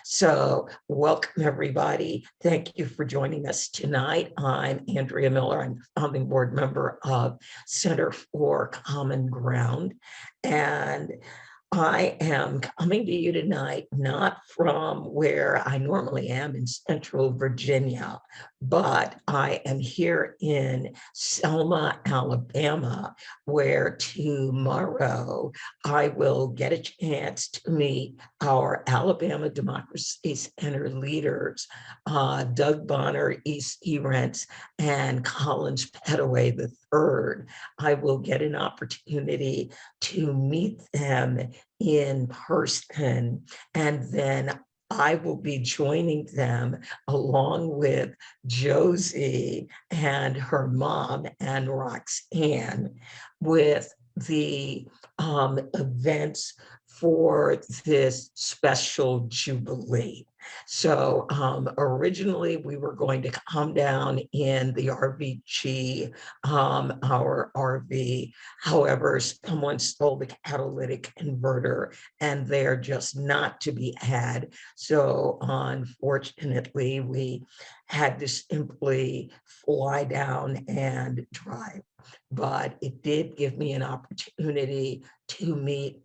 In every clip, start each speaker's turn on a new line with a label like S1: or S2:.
S1: So welcome everybody. Thank you for joining us tonight. I'm Andrea Miller. I'm founding board member of Center for Common Ground. And I am coming to you tonight, not from where I normally am in Central Virginia, but I am here in Selma, Alabama, where tomorrow I will get a chance to meet our Alabama Democracy Center leaders, Doug Bonner, E.C. Rents, and Collins Petaway III. I will get an opportunity to meet them in person, and then I will be joining them along with Josie and her mom and Roxanne with the events for this special Jubilee. So originally we were going to come down in the RVG, our RV. However, someone stole the catalytic converter and they're just not to be had. So unfortunately, we had to simply fly down and drive. But it did give me an opportunity to meet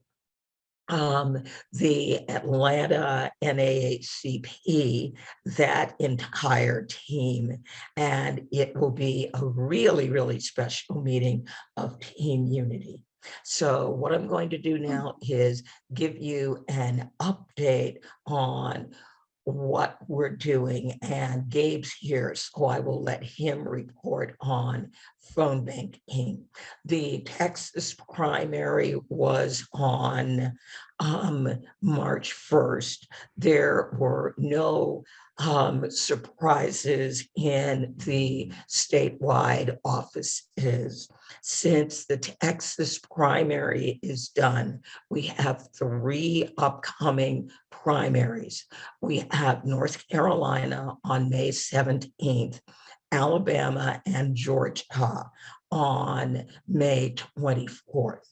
S1: the Atlanta NAACP, that entire team. And it will be a really, really special meeting of team unity. So what I'm going to do now is give you an update on what we're doing. And Gabe's here, so I will let him report on phone banking. The Texas primary was on March 1st. There were no surprises in the statewide offices. Since the Texas primary is done, we have 3 upcoming primaries. We have North Carolina on May 17th, Alabama and Georgia on May 24th.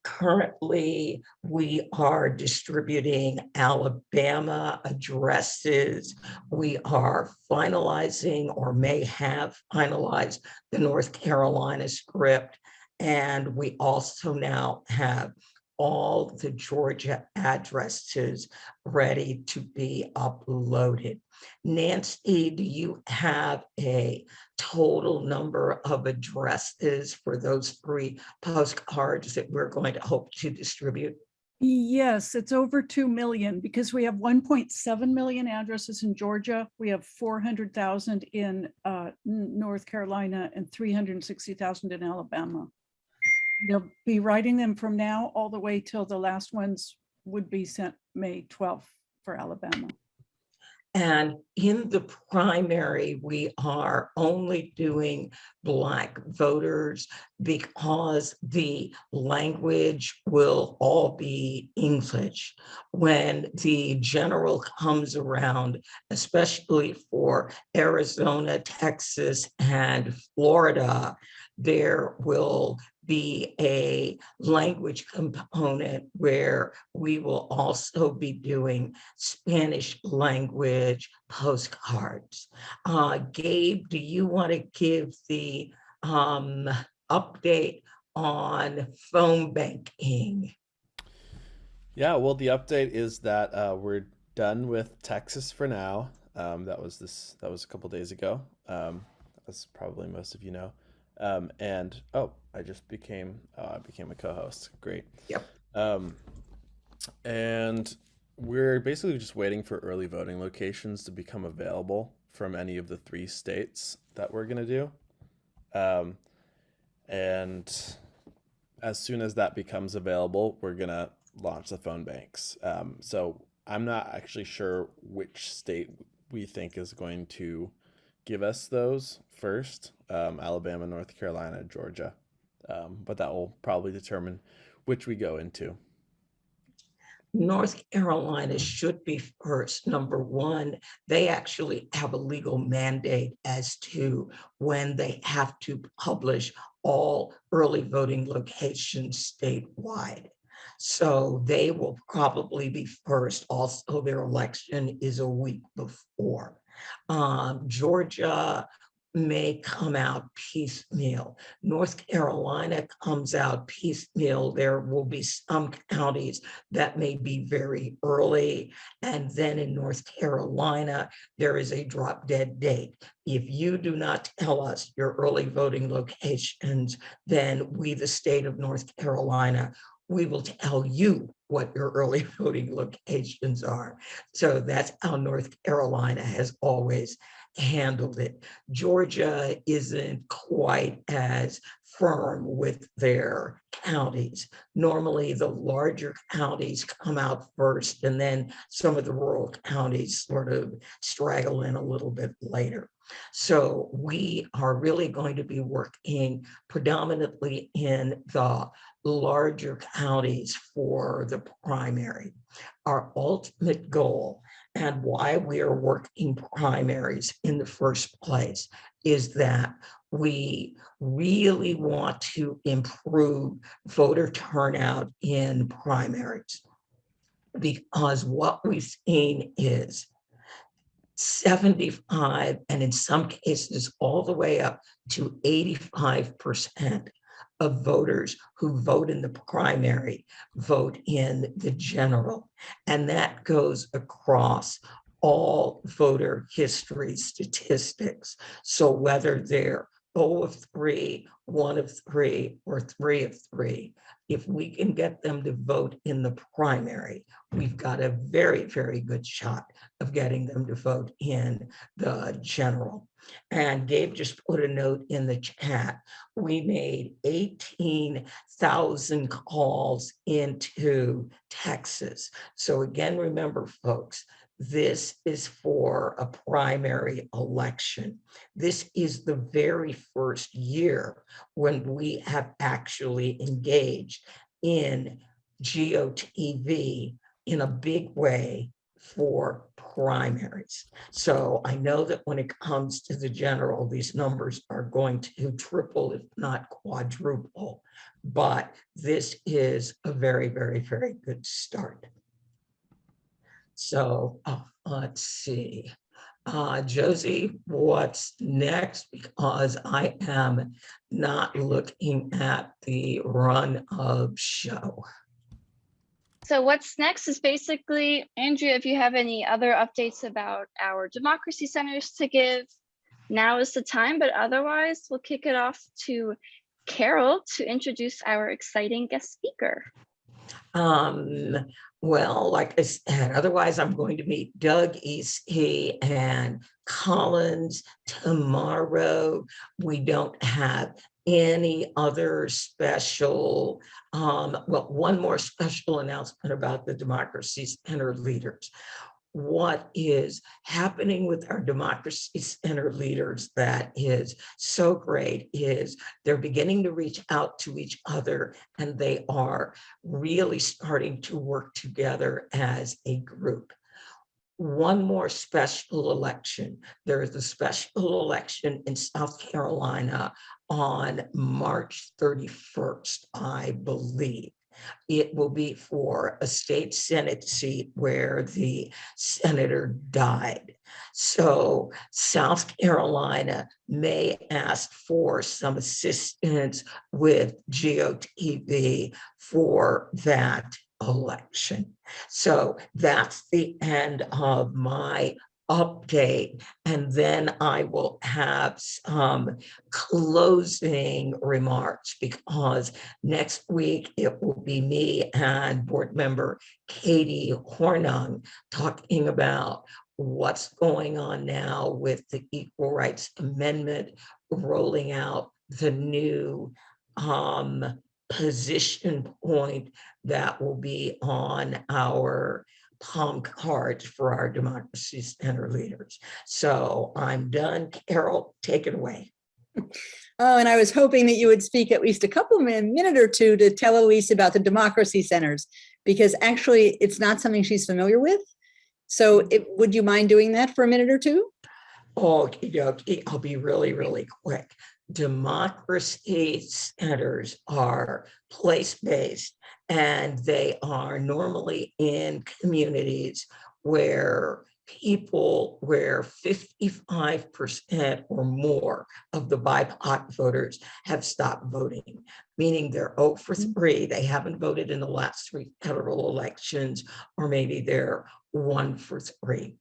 S1: Currently, we are distributing Alabama addresses. We are finalizing or may have finalized the North Carolina script. And we also now have all the Georgia addresses ready to be uploaded. Nancy, do you have a total number of addresses for those 3 postcards that we're going to hope to distribute?
S2: Yes, it's over 2 million because we have 1.7 million addresses in Georgia. We have 400,000 in North Carolina and 360,000 in Alabama. They'll be writing them from now all the way till the last ones would be sent May 12th for Alabama.
S1: And in the primary, we are only doing Black voters because the language will all be English. When the general comes around, especially for Arizona, Texas, and Florida, there will be a language component where we will also be doing Spanish language postcards. Gabe, do you want to give the update on phone banking?
S3: Yeah, well, the update is that we're done with Texas for now. That was a couple days ago, as probably most of you know. And I just became a co-host. Great.
S1: Yep.
S3: And we're basically just waiting for early voting locations to become available from any of the 3 states that we're gonna do. And as soon as that becomes available, we're gonna launch the phone banks. So I'm not actually sure which state we think is going to give us those first, Alabama, North Carolina, Georgia. But that will probably determine which we go into.
S1: North Carolina should be first. Number one, they actually have a legal mandate as to when they have to publish all early voting locations statewide. So they will probably be first. Also, their election is a week before. Georgia may come out piecemeal. North Carolina comes out piecemeal. There will be some counties that may be very early. And then in North Carolina, there is a drop dead date. If you do not tell us your early voting locations, then we, the state of North Carolina, we will tell you what your early voting locations are. So that's how North Carolina has always handled it. Georgia isn't quite as firm with their counties. Normally, the larger counties come out first, and then some of the rural counties sort of straggle in a little bit later. So we are really going to be working predominantly in the larger counties for the primary. Our ultimate goal and why we are working primaries in the first place is that we really want to improve voter turnout in primaries, because what we've seen is 75, and in some cases all the way up to 85% of voters who vote in the primary vote in the general. And that goes across all voter history statistics. So whether they're 0 of 3, 1 of 3, or 3 of 3, if we can get them to vote in the primary, we've got a very, very good shot of getting them to vote in the general. And Dave just put a note in the chat. We made 18,000 calls into Texas. So again, remember, folks, this is for a primary election. This is the very first year when we have actually engaged in GOTV in a big way for primaries. So I know that when it comes to the general, these numbers are going to triple, if not quadruple, but this is a very, very, very good start. So let's see. Josie, what's next? Because I am not looking at the run of show.
S4: So what's next is basically, Andrea, if you have any other updates about our democracy centers to give, now is the time, but otherwise we'll kick it off to Carol to introduce our exciting guest speaker.
S1: Well, like I said, otherwise I'm going to meet Doug Eastkey and Collins tomorrow. We don't have any other special, well, one more special announcement about the Democracy Center leaders. What is happening with our Democracy Center leaders that is so great is they're beginning to reach out to each other, and they are really starting to work together as a group. One more special election. There is a special election in South Carolina on March 31st, I believe. It will be for a state Senate seat where the senator died. So South Carolina may ask for some assistance with GOTV for that election. So that's the end of my update, and then I will have some closing remarks, because next week it will be me and board member Katie Hornung talking about what's going on now with the Equal Rights Amendment, rolling out the new position point that will be on our palm cards for our Democracy Center leaders. So I'm done. Carol, take it away.
S5: Oh, and I was hoping that you would speak at least a minute or two to tell Alyse about the Democracy Centers, because actually it's not something she's familiar with. So would you mind doing that for a minute or two?
S1: Okie dokie, I'll be really, really quick. democracy centers are place-based, and they are normally in communities where 55% or more of the BIPOC voters have stopped voting, meaning they're 0 for 3. They haven't voted in the last 3 federal elections, or maybe they're 1 for 3.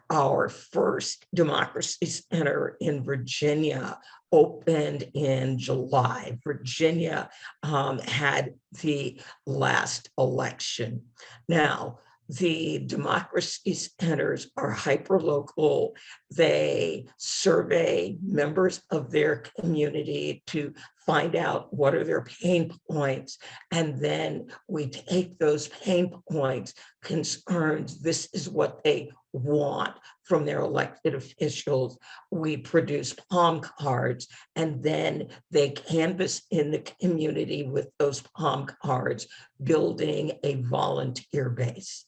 S1: Our first democracy center in Virginia opened in July. Virginia had the last election. Now, the democracy centers are hyperlocal. They survey members of their community to find out what are their pain points. And then we take those pain points, concerns, this is what they want from their elected officials. We produce palm cards, and then they canvass in the community with those palm cards, building a volunteer base.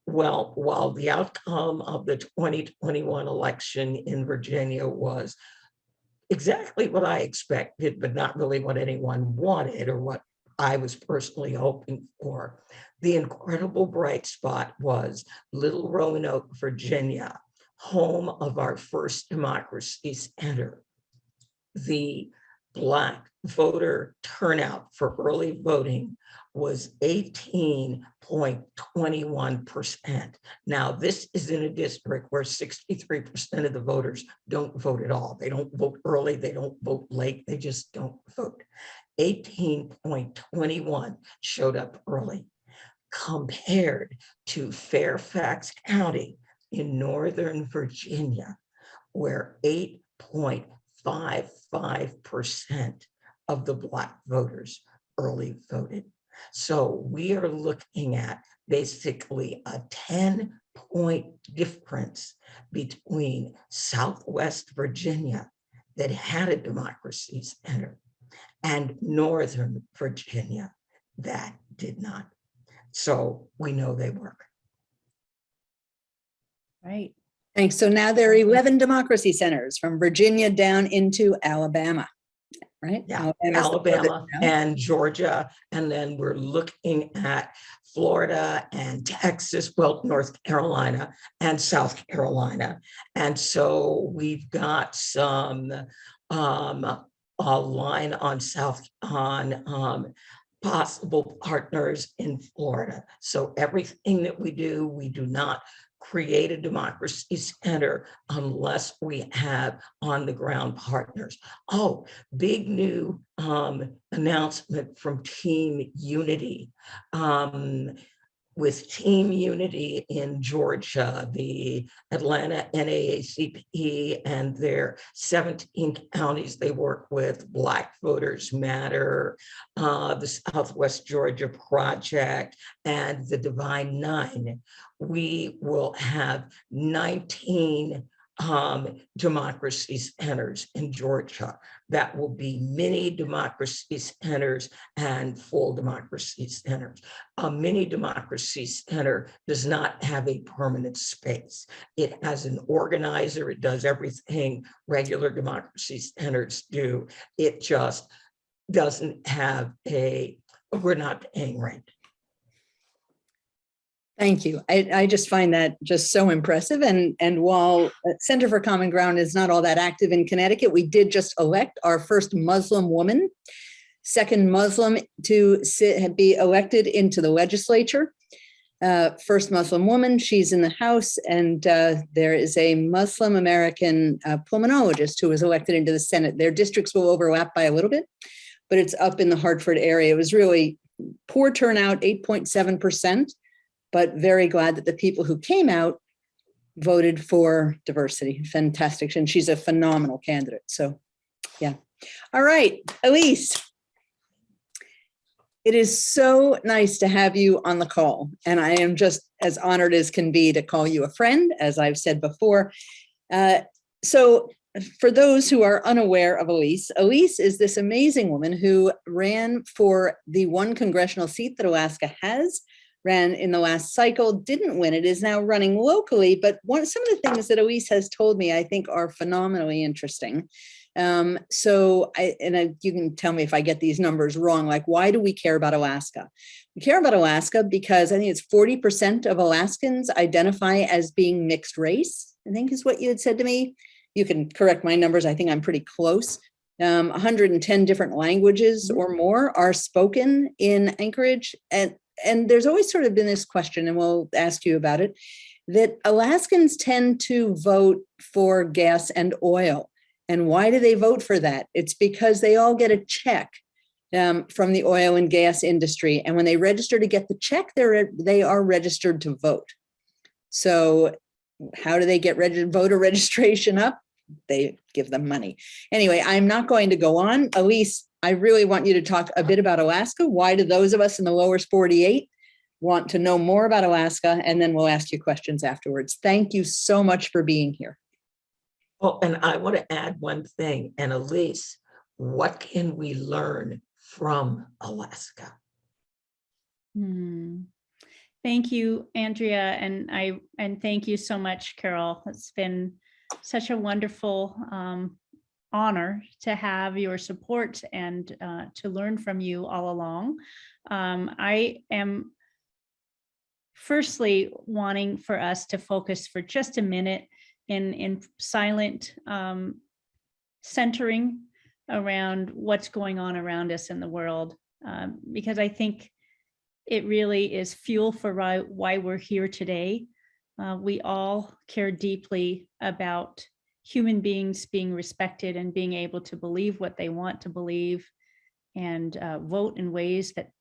S1: Well, while the outcome of the 2021 election in Virginia was exactly what I expected, but not really what anyone wanted or what I was personally hoping for, the incredible bright spot was Little Roanoke, Virginia, home of our first democracy center. The Black voter turnout for early voting was 18.21%. Now, this is in a district where 63% of the voters don't vote at all. They don't vote early, they don't vote late, they just don't vote. 18.21 showed up early, compared to Fairfax County in Northern Virginia, where 8.55% of the Black voters early voted. So we are looking at basically a 10-point difference between Southwest Virginia that had a democracy center and Northern Virginia that did not. So we know they work.
S5: Right. Thanks. So now there are 11 democracy centers from Virginia down into Alabama, right?
S1: Yeah, Alabama and Georgia. And then we're looking at Florida and Texas, well, North Carolina and South Carolina. And so we've got some a line on possible partners in Florida. So everything that we do not create a democracy center unless we have on the ground partners. Oh, big new announcement from Team Unity. With Team Unity in Georgia, the Atlanta NAACP and their 17 counties they work with, Black Voters Matter, the Southwest Georgia Project, and the Divine Nine. We will have 19 democracy centers in Georgia that will be mini democracy centers and full democracy centers. A mini democracy center does not have a permanent space. It has an organizer. It does everything regular democracy centers do. It just doesn't have we're not paying rent.
S5: Thank you. I just find that just so impressive. And while Center for Common Ground is not all that active in Connecticut, we did just elect our first Muslim woman, second Muslim to be elected into the legislature. First Muslim woman, she's in the House, and there is a Muslim American pulmonologist who was elected into the Senate. Their districts will overlap by a little bit, but it's up in the Hartford area. It was really poor turnout, 8.7%. But very glad that the people who came out voted for diversity. Fantastic. And she's a phenomenal candidate. So, yeah. All right, Alyse. It is so nice to have you on the call. And I am just as honored as can be to call you a friend, as I've said before. So for those who are unaware of Alyse, Alyse is this amazing woman who ran for the one congressional seat that Alaska has, ran in the last cycle, didn't win. It is now running locally, but some of the things that Alyse has told me, I think are phenomenally interesting. You can tell me if I get these numbers wrong, like why do we care about Alaska? We care about Alaska because I think it's 40% of Alaskans identify as being mixed race, I think is what you had said to me. You can correct my numbers. I think I'm pretty close. 110 different languages or more are spoken in Anchorage. And there's always sort of been this question, and we'll ask you about it, that Alaskans tend to vote for gas and oil. And why do they vote for that? It's because they all get a check from the oil and gas industry. And when they register to get the check, they are registered to vote. So how do they get voter registration up? They give them money. Anyway, I'm not going to go on. Alyse, I really want you to talk a bit about Alaska. Why do those of us in the lower 48 want to know more about Alaska? And then we'll ask you questions afterwards. Thank you so much for being here.
S1: Oh, and I want to add one thing. And Alyse, what can we learn from Alaska?
S6: Thank you, Andrea, and thank you so much, Carol. It's been such a wonderful honor to have your support and to learn from you all along. I am firstly wanting for us to focus for just a minute in silent centering around what's going on around us in the world, because I think it really is fuel for why we're here today. We all care deeply about human beings being respected and being able to believe what they want to believe and vote in ways that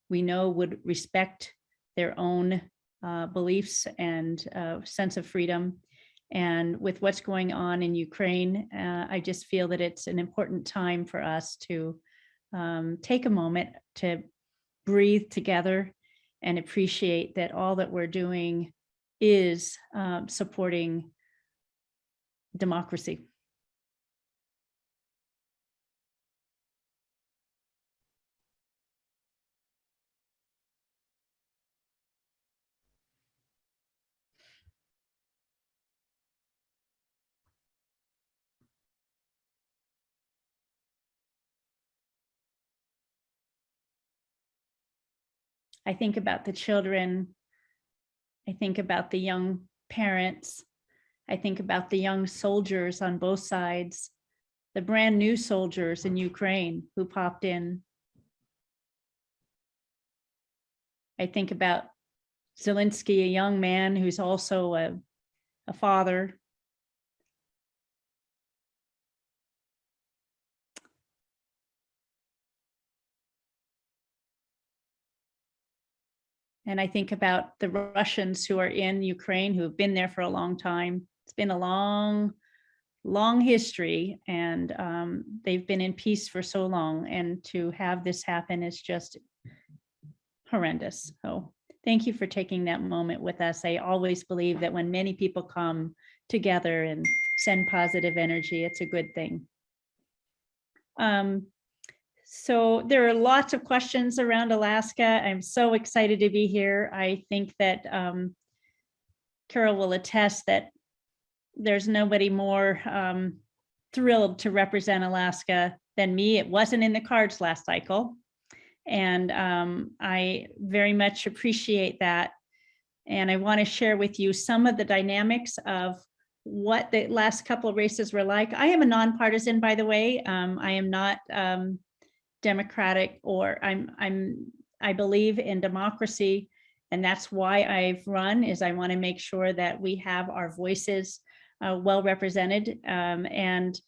S6: we know would respect their own beliefs and sense of freedom. And with what's going on in Ukraine, I just feel that it's an important time for us to take a moment to breathe together and appreciate that all that we're doing is supporting democracy. I think about the children. I think about the young parents. I think about the young soldiers on both sides, the brand new soldiers in Ukraine who popped in. I think about Zelensky, a young man who's also a father. And I think about the Russians who are in Ukraine, who have been there for a long time. It's been a long, long history, and they've been in peace for so long. And to have this happen is just horrendous. So thank you for taking that moment with us. I always believe that when many people come together and send positive energy, it's a good thing. So there are lots of questions around Alaska. I'm so excited to be here. I think that Carol will attest that there's nobody more thrilled to represent Alaska than me. It wasn't in the cards last cycle. And I very much appreciate that. And I want to share with you some of the dynamics of what the last couple of races were like. I am a nonpartisan, by the way. I am not Democratic, or I believe in democracy, and that's why I've run, is I want to make sure that we have our voices well represented. And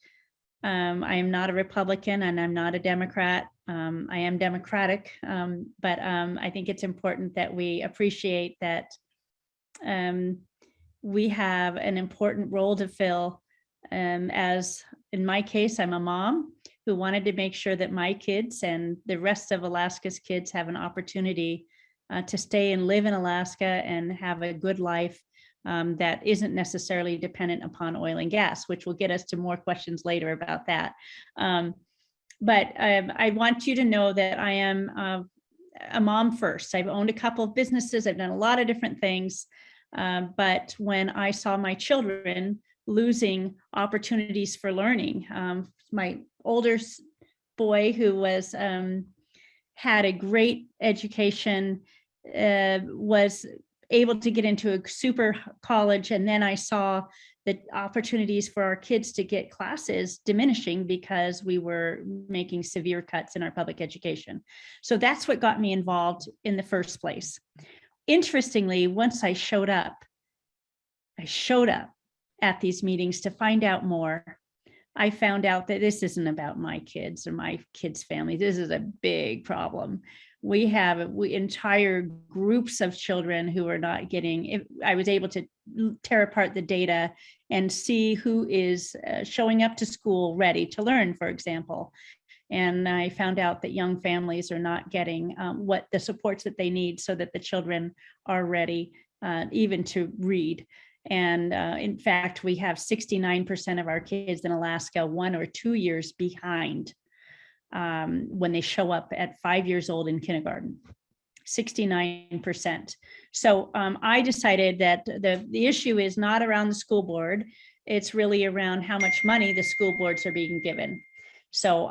S6: I am not a Republican and I'm not a Democrat. I am Democratic, but I think it's important that we appreciate that we have an important role to fill. As in my case, I'm a mom who wanted to make sure that my kids and the rest of Alaska's kids have an opportunity to stay and live in Alaska and have a good life that isn't necessarily dependent upon oil and gas, which will get us to more questions later about that. But I want you to know that I am a mom first. I've owned a couple of businesses. I've done a lot of different things. But when I saw my children losing opportunities for learning, my older boy who was had a great education, was able to get into a super college. And then I saw the opportunities for our kids to get classes diminishing because we were making severe cuts in our public education. So that's what got me involved in the first place. Interestingly, once I showed up at these meetings to find out more. I found out that this isn't about my kids or my kids' family. This is a big problem. We have entire groups of children who are not getting, I was able to tear apart the data and see who is showing up to school ready to learn, for example. And I found out that young families are not getting what the supports that they need so that the children are ready even to read. And in fact, we have 69% of our kids in Alaska 1 or 2 years behind when they show up at 5 years old in kindergarten, 69%. So I decided that the issue is not around the school board. It's really around how much money the school boards are being given. So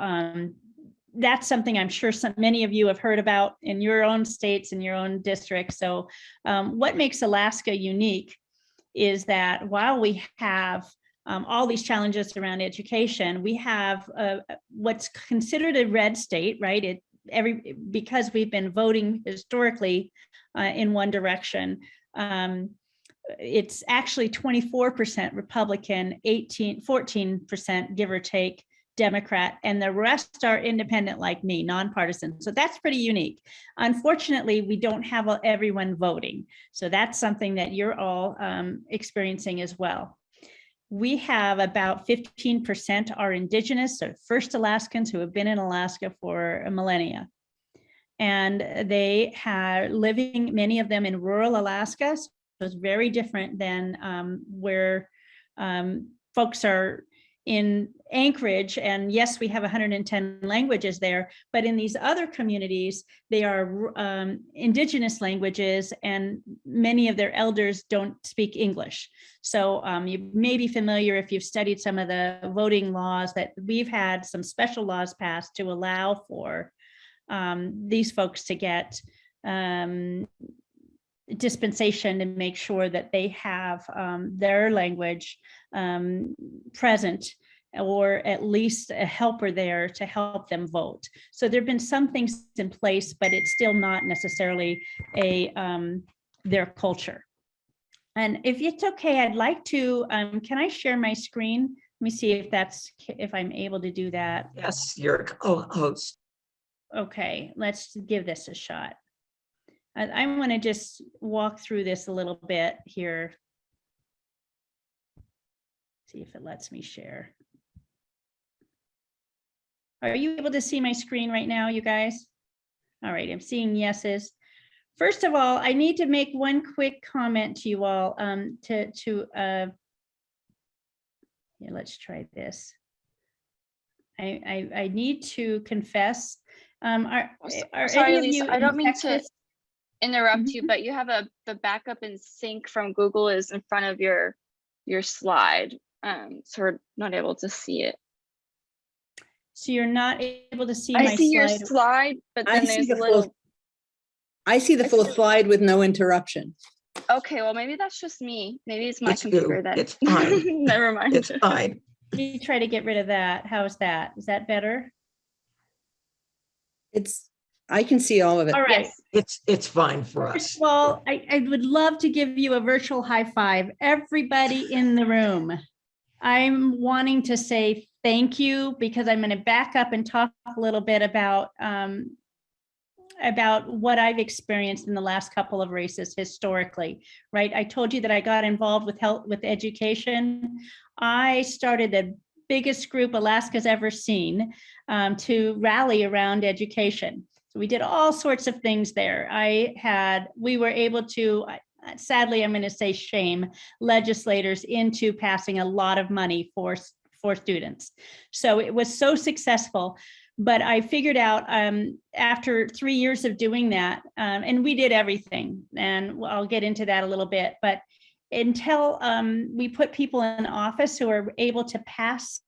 S6: that's something I'm sure many of you have heard about in your own states, in your own districts. So what makes Alaska unique is that while we have all these challenges around education, we have what's considered a red state, right? Because we've been voting historically in one direction. It's actually 24% Republican, 14%, give or take, Democrat, and the rest are independent like me, nonpartisan. So that's pretty unique. Unfortunately, we don't have everyone voting. So that's something that you're all experiencing as well. We have about 15% are indigenous, or first Alaskans who have been in Alaska for a millennia. And they are living, many of them in rural Alaska. So it's very different than where folks are in Anchorage. And yes, we have 110 languages there, but in these other communities, they are indigenous languages, and many of their elders don't speak English. So you may be familiar, if you've studied some of the voting laws, that we've had some special laws passed to allow for these folks to get dispensation to make sure that they have their language present, or at least a helper there to help them vote. So there've been some things in place, but it's still not necessarily their culture. And if it's okay, I'd like to, can I share my screen? Let me see if I'm able to do that.
S1: Yes, you're a co-host.
S6: Okay, let's give this a shot. I want to just walk through this a little bit here. See if it lets me share. Are you able to see my screen right now, you guys? All right, I'm seeing yeses. First of all, I need to make one quick comment to you all. Here, let's try this. I need to confess. Are
S4: Sorry,
S6: any of
S4: Alyse,
S6: you
S4: I don't
S6: in
S4: mean to
S6: Texas?
S4: interrupt you, but you have the backup and sync from Google is in front of your slide. So we're not able to see it.
S6: So you're not able to see
S4: I
S6: my
S4: see your
S6: slide?
S4: slide, but then there's a little.
S5: I see the full slide with no interruption.
S4: Okay, well, maybe that's just me. Maybe it's my
S1: It's you.
S4: computer that.
S1: It's fine.
S4: Never mind.
S1: It's fine.
S6: Let me try to get rid of that. How's that? Is that better?
S5: I can see all of it.
S6: All right.
S4: Yes.
S1: It's fine for
S6: First
S1: us.
S6: of all, I would love to give you a virtual high five. Everybody in the room. I'm wanting to say thank you, because I'm going to back up and talk a little bit about what I've experienced in the last couple of races historically, right? I told you that I got involved with education. I started the biggest group Alaska's ever seen to rally around education. So we did all sorts of things there. We were able to, sadly, I'm going to say shame legislators into passing a lot of money for students. So it was so successful. But I figured out after 3 years of doing that, and we did everything, and I'll get into that a little bit, but until we put people in office who are able to pass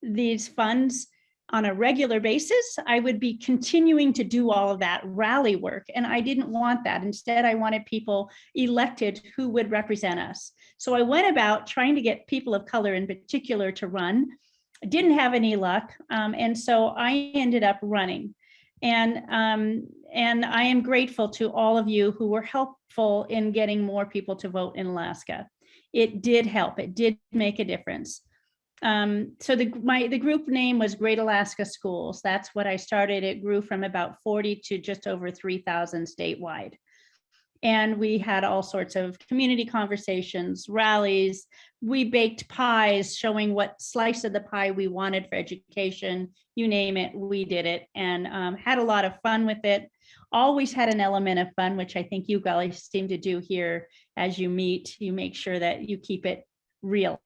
S6: these funds on a regular basis, I would be continuing to do all of that rally work. And I didn't want that. Instead, I wanted people elected who would represent us. So I went about trying to get people of color in particular to run. Didn't have any luck. And so I ended up running. And I am grateful to all of you who were helpful in getting more people to vote in Alaska. It did help. It did make a difference. So the group name was Great Alaska Schools. That's what I started. It grew from about 40 to just over 3,000 statewide. And we had all sorts of community conversations, rallies. We baked pies showing what slice of the pie we wanted for education. You name it, we did it, and had a lot of fun with it. Always had an element of fun, which I think you guys seem to do here. As you meet, you make sure that you keep it real.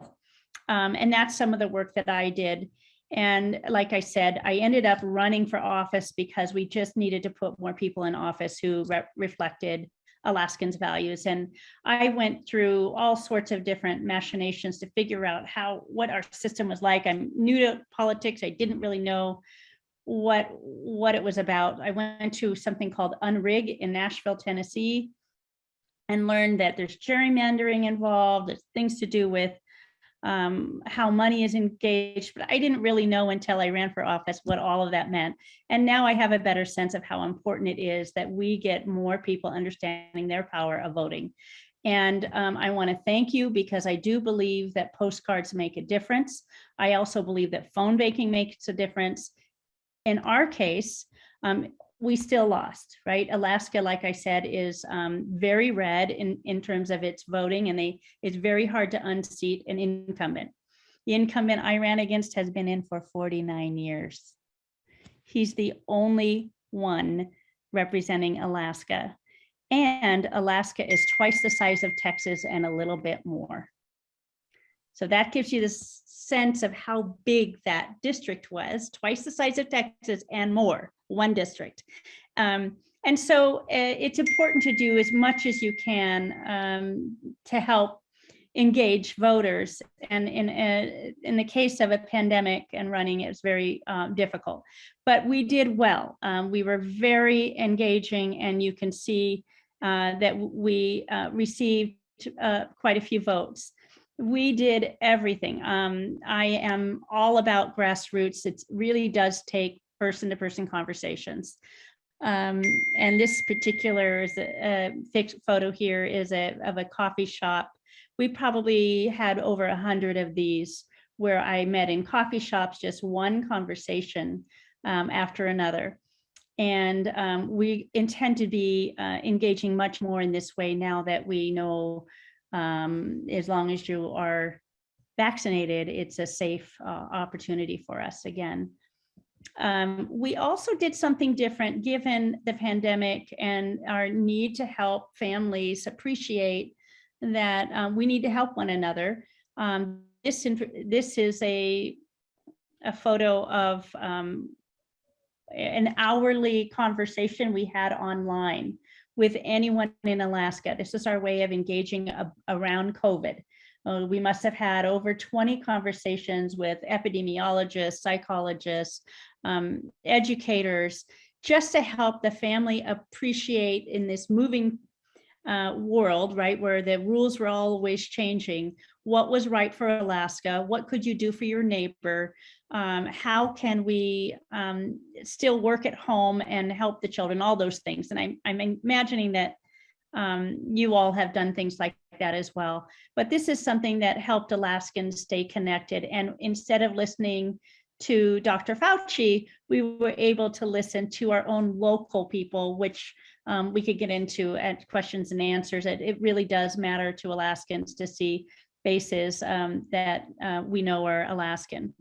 S6: And that's some of the work that I did. And like I said, I ended up running for office because we just needed to put more people in office who reflected Alaskans' values. And I went through all sorts of different machinations to figure out what our system was like. I'm new to politics. I didn't really know what it was about. I went to something called Unrig in Nashville, Tennessee, and learned that there's gerrymandering involved. There's things to do with how money is engaged, but I didn't really know until I ran for office what all of that meant. And now I have a better sense of how important it is that we get more people understanding their power of voting. And I want to thank you, because I do believe that postcards make a difference. I also believe that phone banking makes a difference. In our case, we still lost, right? Alaska, like I said, is very red in terms of its voting, and it's very hard to unseat an incumbent. The incumbent I ran against has been in for 49 years. He's the only one representing Alaska, and Alaska is twice the size of Texas and a little bit more. So that gives you this sense of how big that district was, twice the size of Texas and more, one district. And so it's important to do as much as you can to help engage voters. And in the case of a pandemic and running, it's very difficult, but we did well. We were very engaging, and you can see that we received quite a few votes. We did everything. I am all about grassroots. It really does take person-to-person conversations. And this particular is a fixed photo here is of a coffee shop. We probably had over 100 of these where I met in coffee shops, just one conversation after another. And we intend to be engaging much more in this way now that we know as long as you are vaccinated, it's a safe opportunity for us again. We also did something different given the pandemic and our need to help families appreciate that we need to help one another. This is a photo of an hourly conversation we had online with anyone in Alaska. This is our way of engaging around COVID. We must have had over 20 conversations with epidemiologists, psychologists, educators, just to help the family appreciate in this moving world, right, where the rules were always changing, what was right for Alaska, what could you do for your neighbor, how can we still work at home and help the children, all those things. And I'm imagining that you all have done things like that as well. But this is something that helped Alaskans stay connected. And instead of listening to Dr. Fauci, we were able to listen to our own local people, which we could get into at questions and answers. It really does matter to Alaskans to see faces that we know are Alaskan.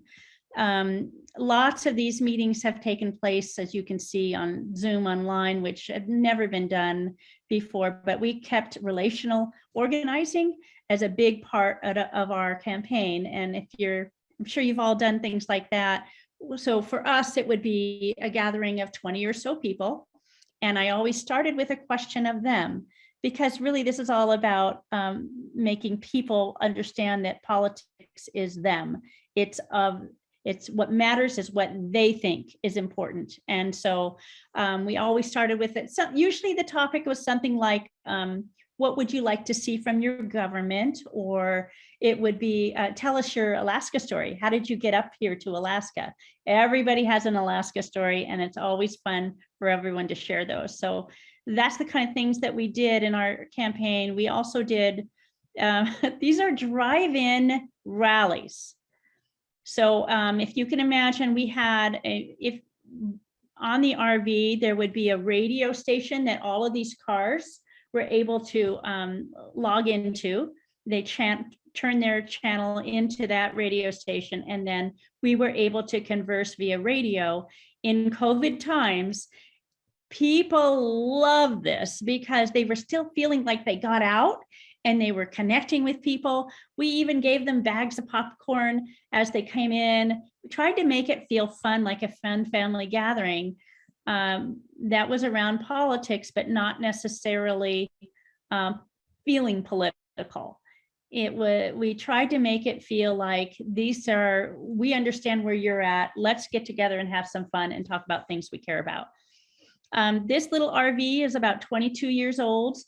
S6: Lots of these meetings have taken place, as you can see, on Zoom online, which had never been done before, but we kept relational organizing as a big part of our campaign. And I'm sure you've all done things like that, So for us, it would be a gathering of 20 or so people. And I always started with a question of them, because really this is all about making people understand that politics is them. It's what matters is what they think is important. And so we always started with it. So usually the topic was something like, what would you like to see from your government? Or it would be, tell us your Alaska story. How did you get up here to Alaska? Everybody has an Alaska story, and it's always fun for everyone to share those. So that's the kind of things that we did in our campaign. We also did, these are drive-in rallies. So if you can imagine, we had, if on the RV, there would be a radio station that all of these cars were able to log into. They turn their channel into that radio station, and then we were able to converse via radio. In COVID times, people love this because they were still feeling like they got out and they were connecting with people. We even gave them bags of popcorn as they came in. We tried to make it feel fun, like a fun family gathering that was around politics, but not necessarily feeling political. We tried to make it feel like we understand where you're at. Let's get together and have some fun and talk about things we care about. This little RV is about 22 years old.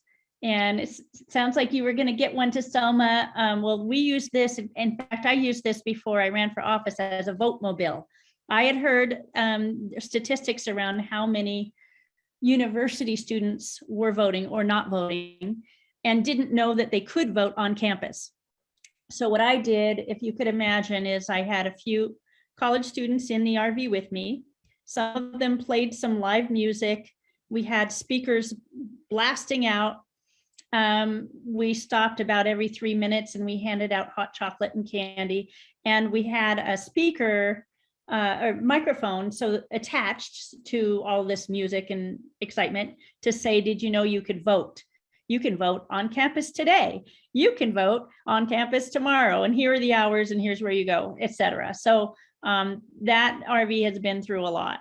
S6: And it sounds like you were going to get one to Selma. Well, we use this. In fact, I used this before I ran for office as a vote mobile. I had heard statistics around how many university students were voting or not voting and didn't know that they could vote on campus. So what I did, if you could imagine, is I had a few college students in the RV with me. Some of them played some live music. We had speakers blasting out. We stopped about every 3 minutes and we handed out hot chocolate and candy. And we had a speaker or microphone attached to all this music and excitement to say, did you know you could vote? You can vote on campus today. You can vote on campus tomorrow. And here are the hours and here's where you go, etc. So that RV has been through a lot.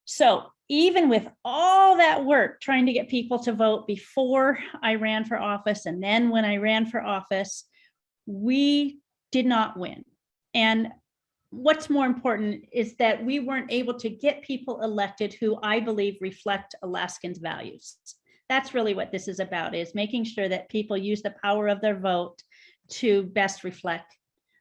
S6: So even with all that work trying to get people to vote before I ran for office, and then when I ran for office, we did not win. And what's more important is that we weren't able to get people elected who I believe reflect Alaskans' values. That's really what this is about, is making sure that people use the power of their vote to best reflect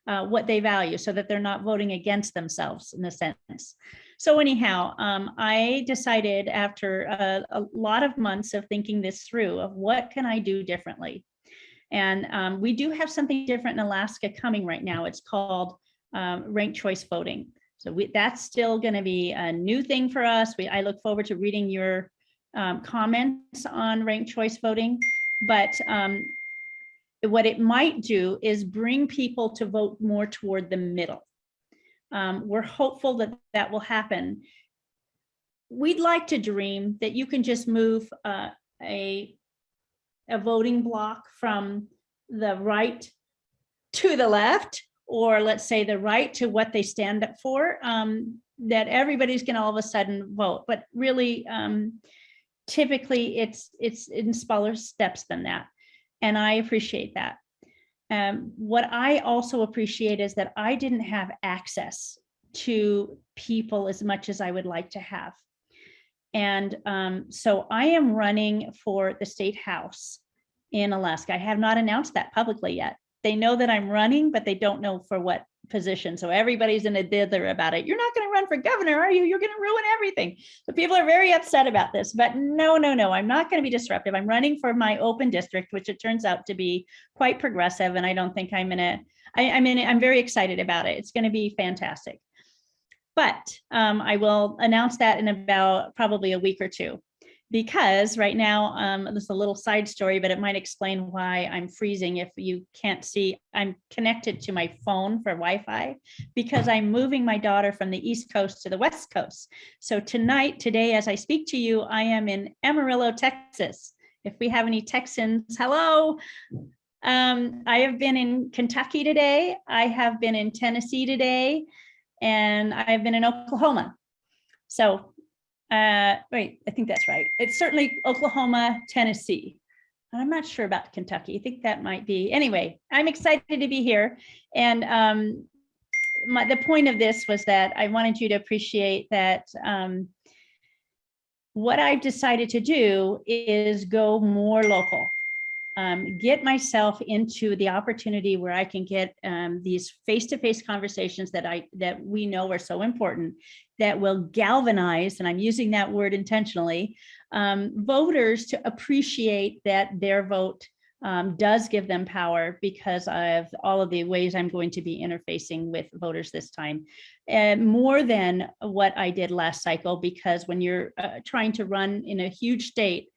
S6: what they value, so that they're not voting against themselves in a sense. So anyhow, I decided after a lot of months of thinking this through, of what can I do differently? And we do have something different in Alaska coming right now. It's called ranked choice voting. So that's still going to be a new thing for us. I look forward to reading your comments on ranked choice voting. But what it might do is bring people to vote more toward the middle. We're hopeful that that will happen. We'd like to dream that you can just move a voting block from the right to the left, or let's say the right to what they stand up for, that everybody's going to all of a sudden vote. But really, typically it's in smaller steps than that. And I appreciate that. What I also appreciate is that I didn't have access to people as much as I would like to have. And so I am running for the state house in Alaska. I have not announced that publicly yet. They know that I'm running, but they don't know for what position. So everybody's in a dither about it. You're not going to run for governor, are you? You're going to ruin everything. So people are very upset about this, but no, I'm not going to be disruptive. I'm running for my open district, which it turns out to be quite progressive. And I don't think I'm very excited about it. It's going to be fantastic. But I will announce that in about probably a week or two, because right now, this is a little side story, but it might explain why I'm freezing. If you can't see, I'm connected to my phone for Wi-Fi because I'm moving my daughter from the East Coast to the West Coast. So today, as I speak to you, I am in Amarillo, Texas. If we have any Texans, hello. I have been in Kentucky today. I have been in Tennessee today, and I've been in Oklahoma. So, wait, I think that's right. It's certainly Oklahoma, Tennessee. I'm not sure about Kentucky. I think that might be. Anyway, I'm excited to be here. And the point of this was that I wanted you to appreciate that what I've decided to do is go more local. Get myself into the opportunity where I can get these face-to-face conversations that we know are so important, that will galvanize, and I'm using that word intentionally, voters to appreciate that their vote does give them power because of all of the ways I'm going to be interfacing with voters this time. More than what I did last cycle, because when you're trying to run in a huge state,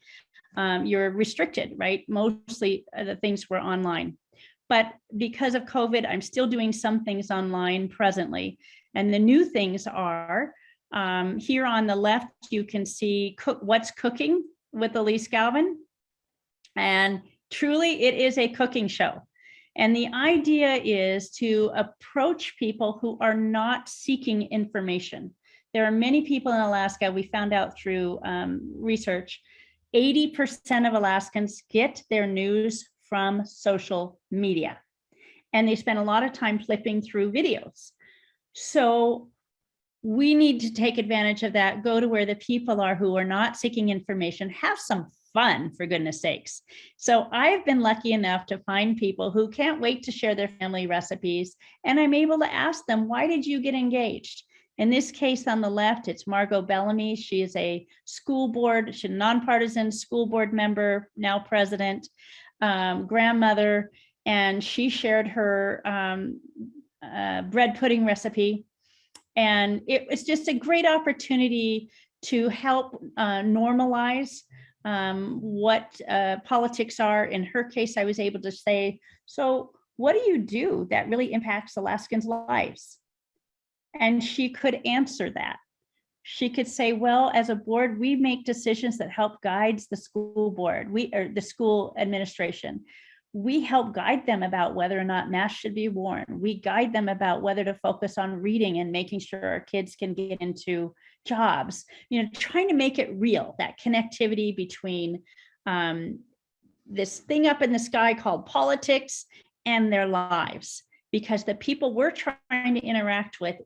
S6: you're restricted, right? Mostly the things were online. But because of COVID, I'm still doing some things online presently. And the new things are, here on the left, you can see what's cooking with Alyse Galvin. And truly, it is a cooking show. And the idea is to approach people who are not seeking information. There are many people in Alaska, we found out through research, 80% of Alaskans get their news from social media, and they spend a lot of time flipping through videos. So we need to take advantage of that, go to where the people are who are not seeking information, have some fun, for goodness sakes. So I've been lucky enough to find people who can't wait to share their family recipes, and I'm able to ask them, why did you get engaged? In this case on the left, it's Margot Bellamy. She is a school board, she's a nonpartisan school board member, now president, grandmother, and she shared her bread pudding recipe. And it was just a great opportunity to help normalize what politics are. In her case, I was able to say, so what do you do that really impacts Alaskans' lives? And she could answer that. She could say, well, as a board, we make decisions that help guide the school board, or the school administration. We help guide them about whether or not masks should be worn. We guide them about whether to focus on reading and making sure our kids can get into jobs, trying to make it real, that connectivity between this thing up in the sky called politics and their lives. Because the people we're trying to interact with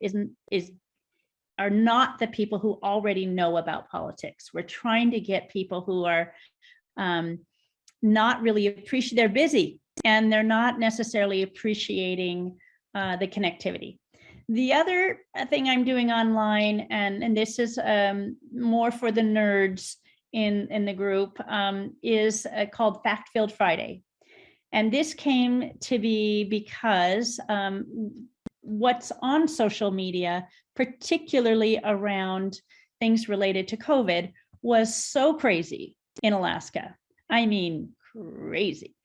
S6: are not the people who already know about politics. We're trying to get people who are not really appreciating, they're busy and they're not necessarily appreciating the connectivity. The other thing I'm doing online, and this is more for the nerds in the group, is called Fact Filled Friday. And this came to be because what's on social media, particularly around things related to COVID, was so crazy in Alaska. I mean, crazy.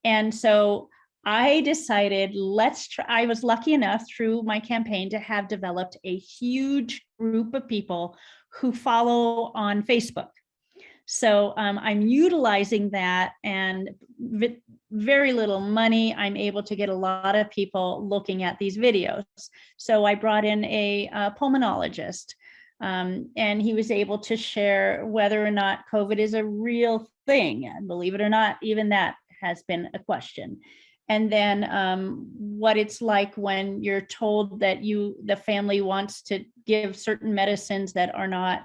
S6: And so I decided, let's try. I was lucky enough through my campaign to have developed a huge group of people who follow on Facebook. So I'm utilizing that, and with very little money, I'm able to get a lot of people looking at these videos. So I brought in a pulmonologist, and he was able to share whether or not COVID is a real thing. And believe it or not, even that has been a question. And then what it's like when you're told that the family wants to give certain medicines that are not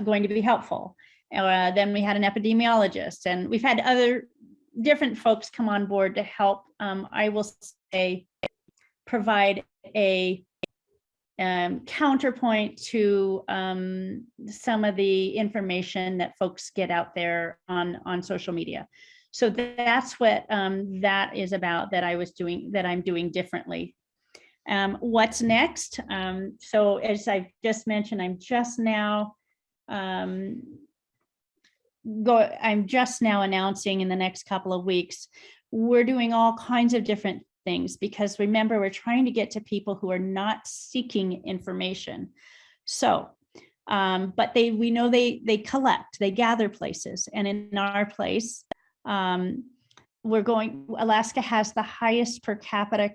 S6: going to be helpful. Then we had an epidemiologist, and we've had other different folks come on board to help, I will say, provide a counterpoint to some of the information that folks get out there on social media. So that's what that is about, that I'm doing differently. What's next? So as I've just mentioned, I'm just now announcing in the next couple of weeks, we're doing all kinds of different things, because remember, we're trying to get to people who are not seeking information. So, but we know they collect, they gather places. And in our place, Alaska has the highest per capita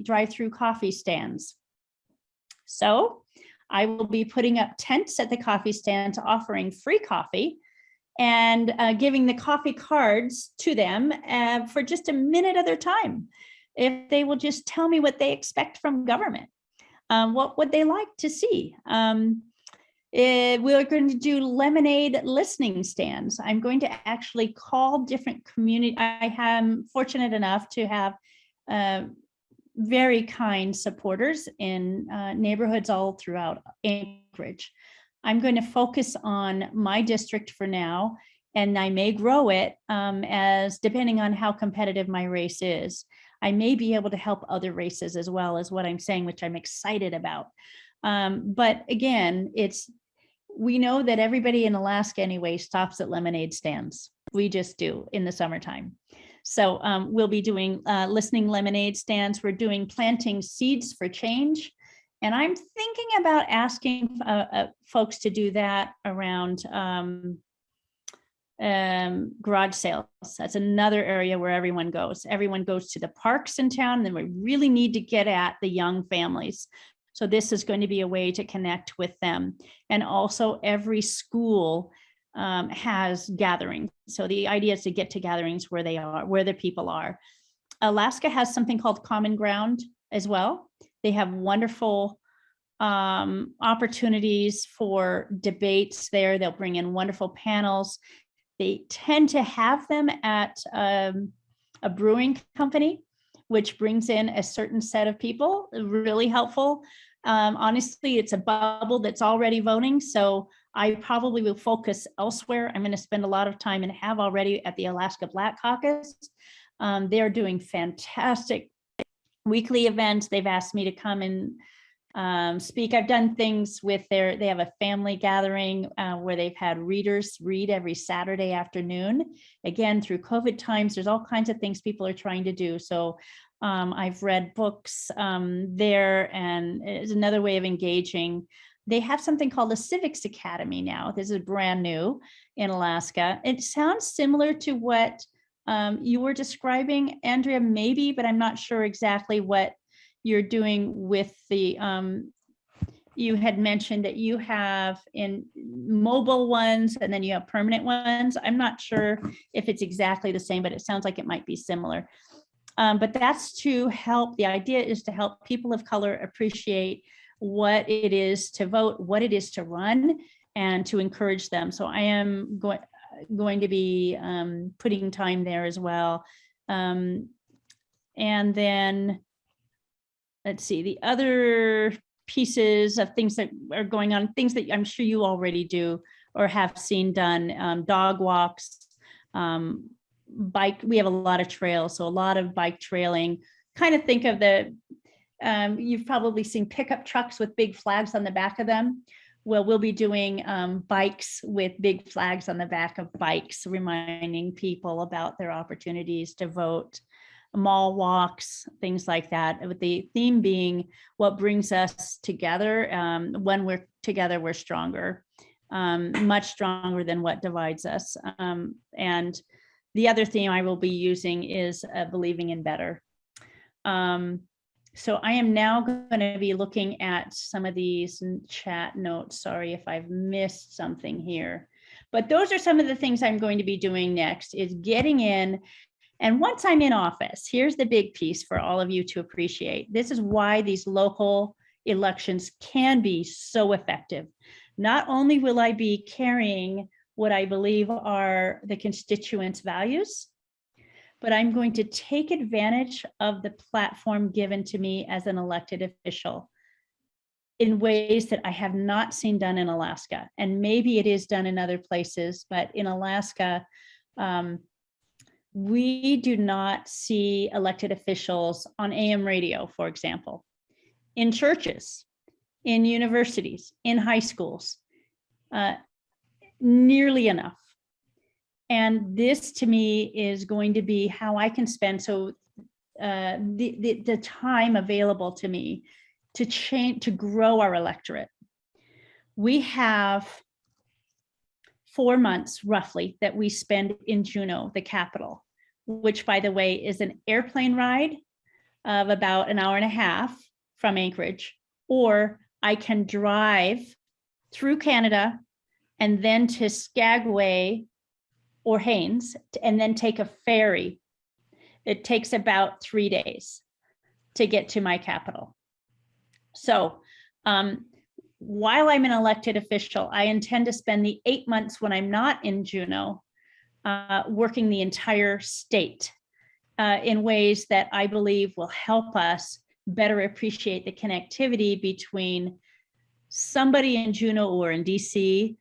S6: drive-through coffee stands. So I will be putting up tents at the coffee stands offering free coffee and giving the coffee cards to them for just a minute of their time. If they will just tell me what they expect from government, what would they like to see? We're going to do lemonade listening stands. I'm going to actually call different community. I am fortunate enough to have very kind supporters in neighborhoods all throughout Anchorage. I'm going to focus on my district for now, and I may grow it as depending on how competitive my race is. I may be able to help other races as well, as what I'm saying, which I'm excited about. But again, we know that everybody in Alaska anyway stops at lemonade stands. We just do in the summertime. So we'll be doing listening lemonade stands. We're doing planting seeds for change. And I'm thinking about asking folks to do that around garage sales. That's another area where everyone goes. Everyone goes to the parks in town, and we really need to get at the young families. So this is going to be a way to connect with them. And also every school has gatherings. So the idea is to get to gatherings where they are, where the people are. Alaska has something called Common Ground as well. They have wonderful opportunities for debates there. They'll bring in wonderful panels. They tend to have them at a brewing company, which brings in a certain set of people, really helpful. Honestly, it's a bubble that's already voting, so I probably will focus elsewhere. I'm going to spend a lot of time, and have already, at the Alaska Black Caucus. They're doing fantastic weekly events. They've asked me to come and speak. I've done things with they have a family gathering where they've had readers read every Saturday afternoon. Again, through COVID times, there's all kinds of things people are trying to do. So I've read books there, and it's another way of engaging. They have something called the Civics Academy now. This is brand new in Alaska. It sounds similar to what you were describing, Andrea, maybe, but I'm not sure exactly what you're doing with the, you had mentioned that you have in mobile ones and then you have permanent ones. I'm not sure if it's exactly the same, but it sounds like it might be similar. But that's to help, the idea is to help people of color appreciate what it is to vote, what it is to run, and to encourage them. So I am going to be putting time there as well. And then let's see, the other pieces of things that are going on, things that I'm sure you already do or have seen done, dog walks, bike. We have a lot of trails, so a lot of bike trailing. Kind of think of you've probably seen pickup trucks with big flags on the back of them. Well, we'll be doing bikes with big flags on the back of bikes, reminding people about their opportunities to vote. Mall walks, things like that, with the theme being what brings us together. When we're together, we're stronger, much stronger than what divides us. And the other theme I will be using is believing in better. So I am now going to be looking at some of these chat notes. Sorry if I've missed something here, but those are some of the things I'm going to be doing next, is getting in. And once I'm in office, here's the big piece for all of you to appreciate. This is why these local elections can be so effective. Not only will I be carrying what I believe are the constituents' values, but I'm going to take advantage of the platform given to me as an elected official in ways that I have not seen done in Alaska. And maybe it is done in other places, but in Alaska, we do not see elected officials on AM radio, for example, in churches, in universities, in high schools, nearly enough. And this to me is going to be how I can spend the time available to me to grow our electorate. We have 4 months roughly that we spend in Juneau, the capital, which, by the way, is an airplane ride of about an hour and a half from Anchorage, or I can drive through Canada and then to Skagway or Haines, and then take a ferry. It takes about 3 days to get to my capital. So while I'm an elected official, I intend to spend the 8 months when I'm not in Juneau working the entire state in ways that I believe will help us better appreciate the connectivity between somebody in Juneau or in DC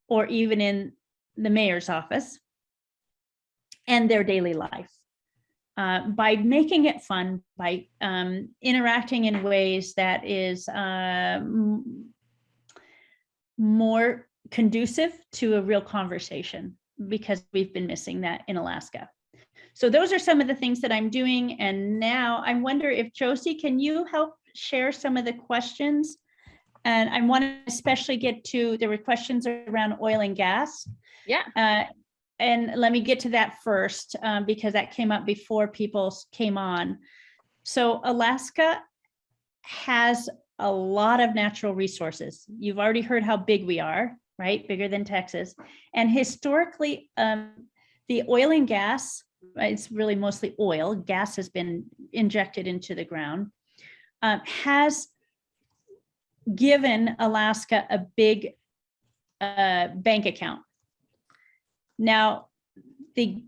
S6: or even in the mayor's office and their daily life. By making it fun, by interacting in ways that is more conducive to a real conversation, because we've been missing that in Alaska. So those are some of the things that I'm doing. And now I wonder if Josie, can you help share some of the questions? And I want to especially get to, there were questions around oil and gas.
S4: Yeah.
S6: And let me get to that first, because that came up before people came on. So Alaska has a lot of natural resources. You've already heard how big we are, right? Bigger than Texas. And historically, the oil and gas, it's really mostly oil, gas has been injected into the ground, has given Alaska a big bank account. Now, the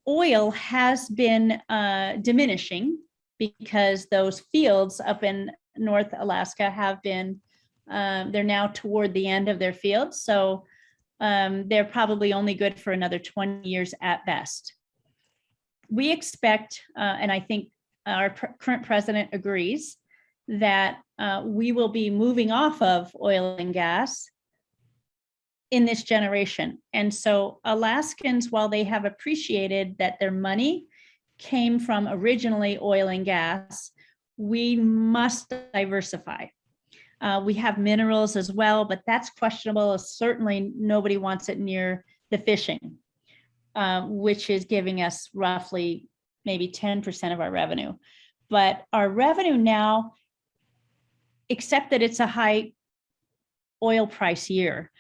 S6: oil has been diminishing because those fields up in North Alaska have been, they're now toward the end of their fields. So they're probably only good for another 20 years at best. We expect, and I think our current president agrees, that we will be moving off of oil and gas in this generation. And so Alaskans, while they have appreciated that their money came from originally oil and gas, we must diversify. We have minerals as well, but that's questionable. Certainly nobody wants it near the fishing, which is giving us roughly maybe 10% of our revenue. But our revenue now, except that it's a high oil price year,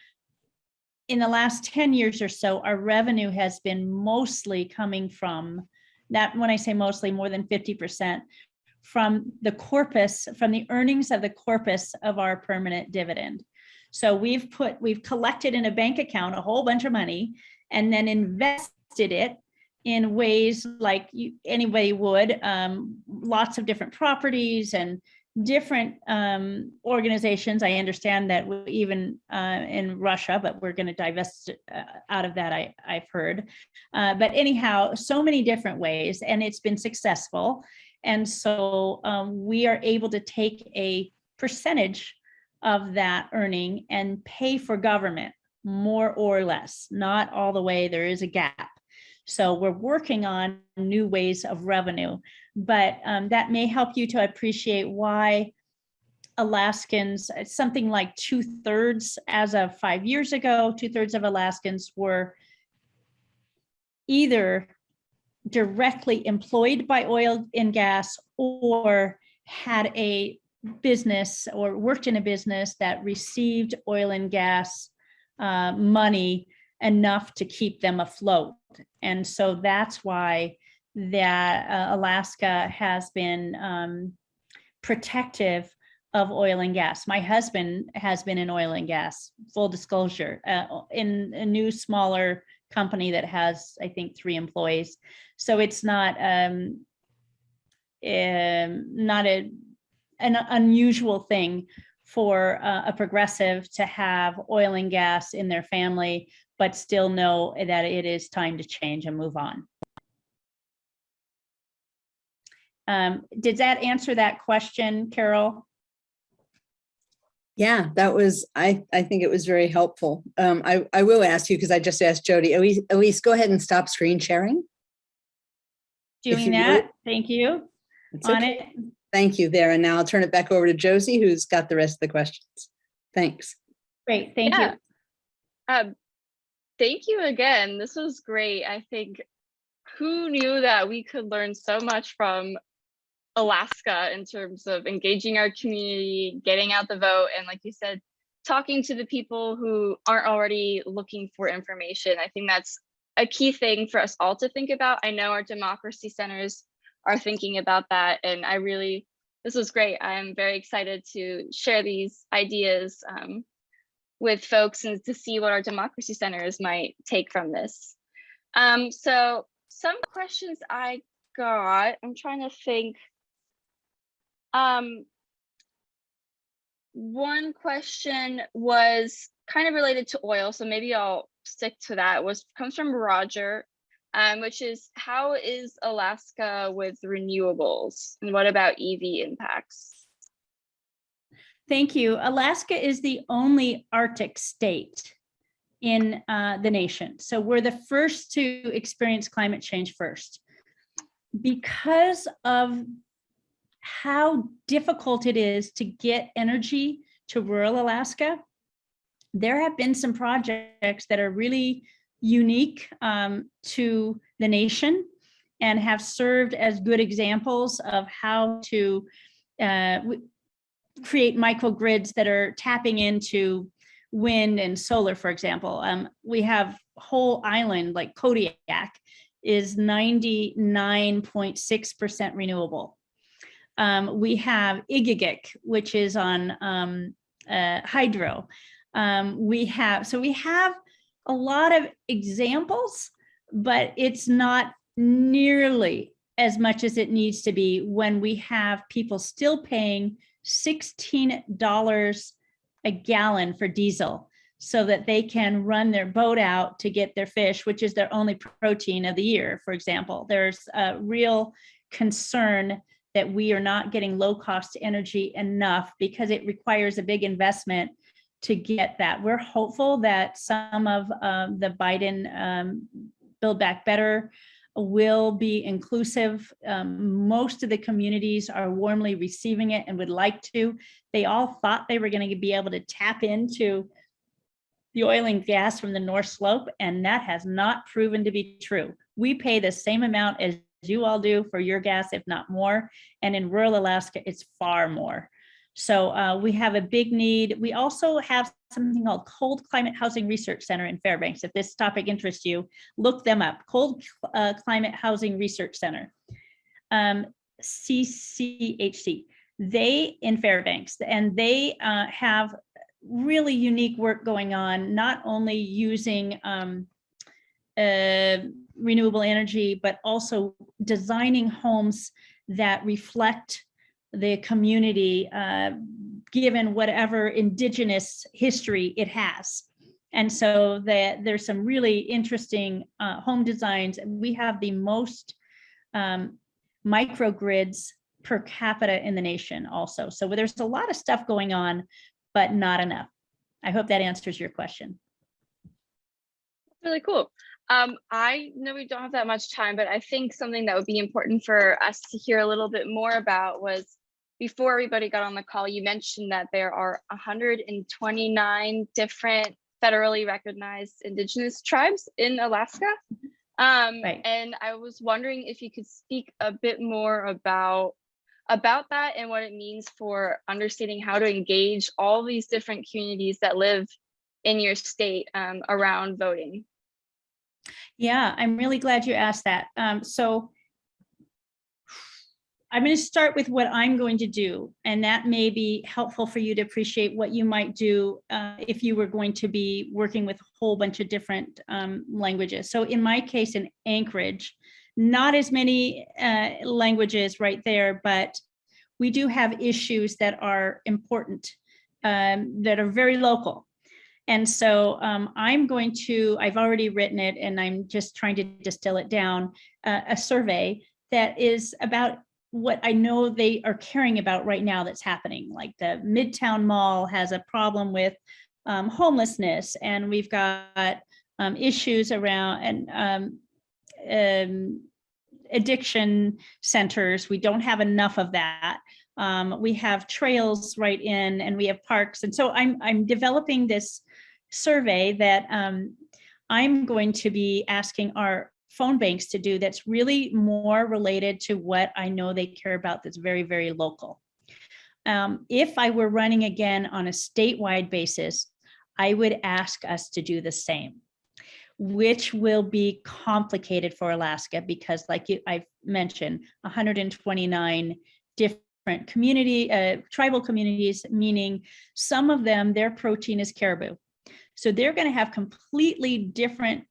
S6: in the last 10 years or so, our revenue has been mostly coming from that. When I say mostly, more than 50% from the corpus, from the earnings of the corpus of our permanent dividend. So we've collected in a bank account a whole bunch of money and then invested it in ways like anybody would, lots of different properties and different organizations. I understand that even in Russia, but we're going to divest out of that, I've heard. But anyhow, so many different ways, and it's been successful. And so we are able to take a percentage of that earning and pay for government more or less, not all the way. There is a gap. So we're working on new ways of revenue, but that may help you to appreciate why Alaskans, something like 2/3 as of 5 years ago, 2/3 of Alaskans were either directly employed by oil and gas or had a business or worked in a business that received oil and gas money enough to keep them afloat. And so that's why that Alaska has been protective of oil and gas. My husband has been in oil and gas, full disclosure, in a new smaller company that has, I think, 3 employees. So it's not an unusual thing for a progressive to have oil and gas in their family, but still know that it is time to change and move on. Did that answer that question, Carol?
S5: Yeah, that was, I think it was very helpful. I will ask you, because I just asked Jody, Alyse, go ahead and stop screen sharing.
S6: Doing that, thank you.
S5: It's
S6: On
S5: okay.
S6: it.
S5: Thank you there. And now I'll turn it back over to Josie, who's got the rest of the questions. Thanks.
S6: Great, thank you.
S4: Thank you again. This was great. I think who knew that we could learn so much from Alaska in terms of engaging our community, getting out the vote, and like you said, talking to the people who aren't already looking for information. I think that's a key thing for us all to think about. I know our democracy centers are thinking about that, and this was great. I'm very excited to share these ideas with folks and to see what our democracy centers might take from this. So some questions I got, I'm trying to think. One question was kind of related to oil, so maybe I'll stick to that. Comes from Roger, which is, how is Alaska with renewables, and what about EV impacts?
S6: Thank you. Alaska is the only Arctic state in the nation. So we're the first to experience climate change first. Because of how difficult it is to get energy to rural Alaska, there have been some projects that are really unique to the nation and have served as good examples of how to create microgrids that are tapping into wind and solar, for example. We have a whole island like Kodiak is 99.6% renewable. We have Igigik, which is on hydro. We have a lot of examples, but it's not nearly as much as it needs to be when we have people still paying $16 a gallon for diesel so that they can run their boat out to get their fish, which is their only protein of the year, for example. There's a real concern that we are not getting low cost energy enough because it requires a big investment to get that. We're hopeful that some of the Biden Build Back Better will be inclusive. Most of the communities are warmly receiving it and would like to. They all thought they were going to be able to tap into the oil and gas from the North Slope, and that has not proven to be true. We pay the same amount as you all do for your gas, if not more. And in rural Alaska, it's far more. So we have a big need. We also have something called Cold Climate Housing Research Center in Fairbanks. If this topic interests you, look them up. Cold Climate Housing Research Center, CCHC. They in Fairbanks, and they have really unique work going on, not only using renewable energy, but also designing homes that reflect the community, given whatever indigenous history it has. And so there's some really interesting home designs. We have the most microgrids per capita in the nation also. So there's a lot of stuff going on, but not enough. I hope that answers your question.
S4: Really cool. I know we don't have that much time, but I think something that would be important for us to hear a little bit more about was, before everybody got on the call, you mentioned that there are 129 different federally recognized indigenous tribes in Alaska.
S6: Right.
S4: And I was wondering if you could speak a bit more about that and what it means for understanding how to engage all these different communities that live in your state around voting.
S6: Yeah, I'm really glad you asked that. So I'm going to start with what I'm going to do, and that may be helpful for you to appreciate what you might do if you were going to be working with a whole bunch of different languages. So in my case, in Anchorage, not as many languages right there, but we do have issues that are important, that are very local. And so I've already written it, and I'm just trying to distill it down, a survey that is about what I know they are caring about right now that's happening. Like the Midtown Mall has a problem with homelessness, and we've got issues around addiction centers. We don't have enough of that. We have trails right in, and we have parks. And so I'm developing this survey that I'm going to be asking our phone banks to do that's really more related to what I know they care about, that's very, very local. If I were running again on a statewide basis, I would ask us to do the same, which will be complicated for Alaska because, like I've mentioned, 129 different tribal communities, meaning some of them, their protein is caribou. So they're going to have completely different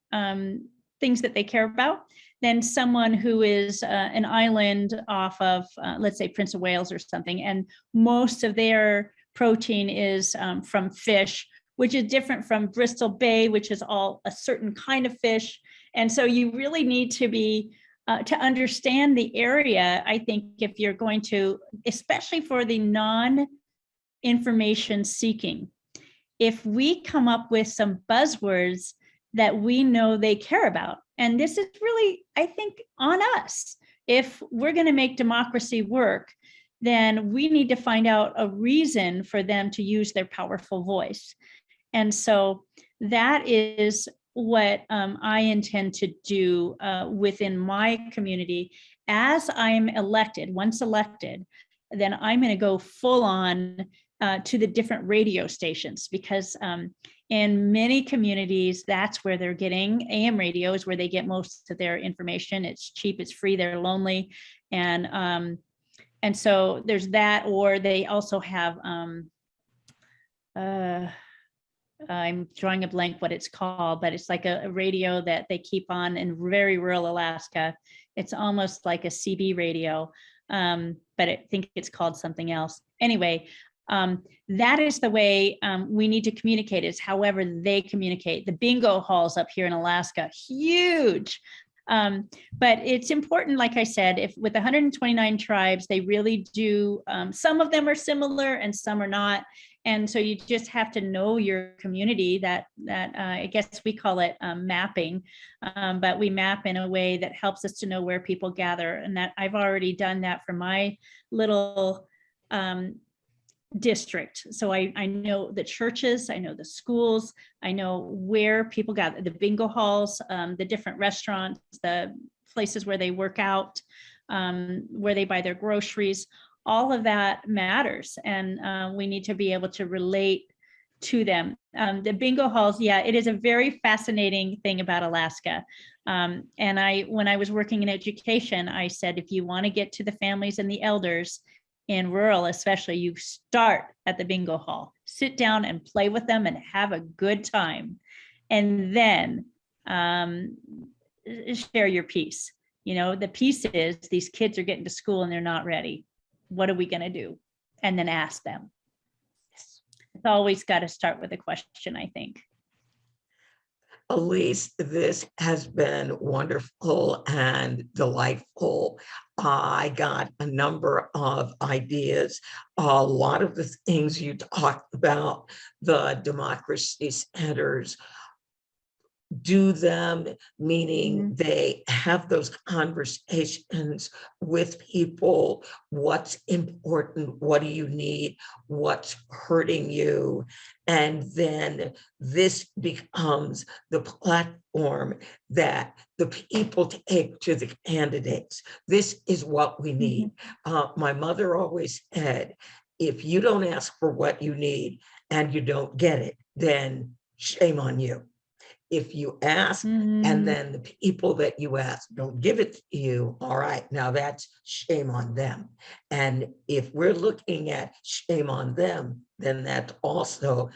S6: things that they care about than someone who is an island off of, let's say, Prince of Wales or something. And most of their protein is from fish, which is different from Bristol Bay, which is all a certain kind of fish. And so you really need to be, to understand the area, I think, if you're going to, especially for the non-information seeking, if we come up with some buzzwords that we know they care about, and this is really, I think, on us. If we're going to make democracy work, then we need to find out a reason for them to use their powerful voice. And so that is what I intend to do within my community. As I'm elected, once elected, then I'm going to go full on to the different radio stations, because in many communities, that's where they're getting AM radio, is where they get most of their information. It's cheap, it's free, they're lonely. And so there's that, or they also have, I'm drawing a blank what it's called, but it's like a radio that they keep on in very rural Alaska. It's almost like a CB radio, but I think it's called something else. Anyway, that is the way we need to communicate, is however they communicate. The bingo halls up here in Alaska, huge. But it's important, like I said, if with 129 tribes, they really do, some of them are similar and some are not. And so you just have to know your community. That I guess we call it mapping, but we map in a way that helps us to know where people gather. And that I've already done that for my little district. So I know the churches, I know the schools, I know where people gather, the bingo halls, the different restaurants, the places where they work out, where they buy their groceries. All of that matters, and we need to be able to relate to them. The bingo halls, yeah, it is a very fascinating thing about Alaska. And when I was working in education, I said, if you want to get to the families and the elders in rural, especially, you start at the bingo hall, sit down and play with them and have a good time. And then share your piece. You know, the piece is these kids are getting to school and they're not ready. What are we going to do? And then ask them. It's always got to start with a question, I think.
S1: Alyse, this has been wonderful and delightful. I got a number of ideas. A lot of the things you talked about, the democracy centers, do them, meaning they have those conversations with people. What's important? What do you need? What's hurting you? And then this becomes the platform that the people take to the candidates. This is what we need. My mother always said, if you don't ask for what you need and you don't get it, then shame on you. If you ask and then the people that you ask don't give it to you, all right, now that's shame on them. And if we're looking at shame on them, then that's also,